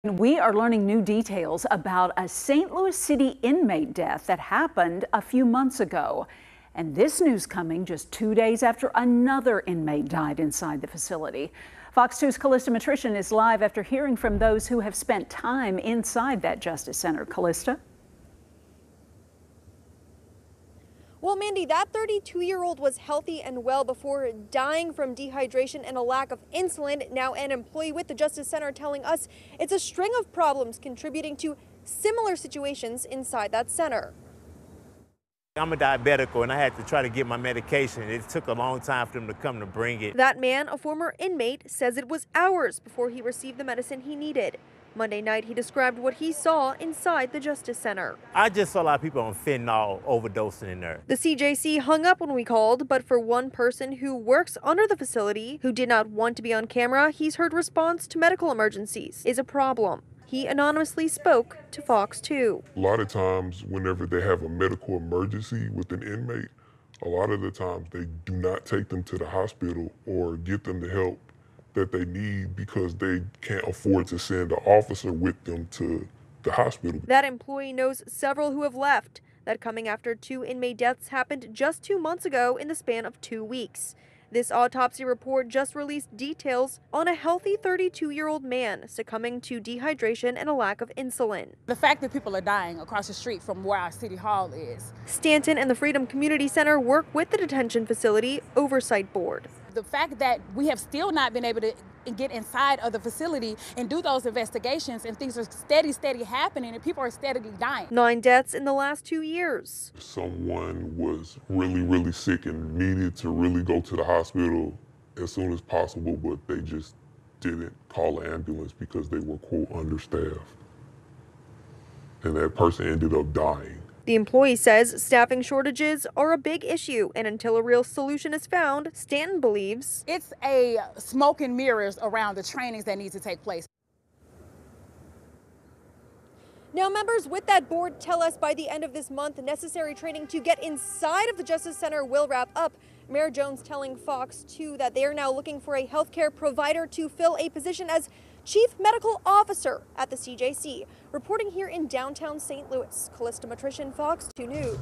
We are learning new details about a St. Louis City inmate death that happened a few months ago. And this news coming just 2 days after another inmate died inside the facility. Fox 2's Callista Matrician is live after hearing from those who have spent time inside that Justice Center. Callista? Well, Mandy, that 32-year-old was healthy and well before dying from dehydration and a lack of insulin. Now an employee with the Justice Center telling us it's a string of problems contributing to similar situations inside that center. I'm a diabetic and I had to try to get my medication. It took a long time for them to come to bring it. That man, a former inmate, says it was hours before he received the medicine he needed. Monday night, he described what he saw inside the Justice Center. I just saw a lot of people on fentanyl overdosing in there. The CJC hung up when we called, but for one person who works under the facility who did not want to be on camera, he's heard response to medical emergencies is a problem. He anonymously spoke to Fox 2. A lot of times, whenever they have a medical emergency with an inmate, a lot of the times they do not take them to the hospital or get them the help that they need because they can't afford to send an officer with them to the hospital. That employee knows several who have left. That coming after 2 inmate deaths happened just 2 months ago in the span of 2 weeks. This autopsy report just released details on a healthy 32-year-old man succumbing to dehydration and a lack of insulin. The fact that people are dying across the street from where our city hall is. Stanton and the Freedom Community Center work with the detention facility oversight board. The fact that we have still not been able to get inside of the facility and do those investigations, and things are steady happening and people are steadily dying. 9 deaths in the last 2 years. Someone was really sick and needed to really go to the hospital as soon as possible, but they just didn't call an ambulance because they were, quote, understaffed. And that person ended up dying. The employee says staffing shortages are a big issue, and until a real solution is found, Stanton believes it's a smoke and mirrors around the trainings that need to take place. Now, members with that board tell us by the end of this month, necessary training to get inside of the Justice Center will wrap up. Mayor Jones telling Fox 2 that they are now looking for a healthcare provider to fill a position as Chief Medical Officer at the CJC. Reporting here in downtown St. Louis, Callista Matrician, Fox 2 News.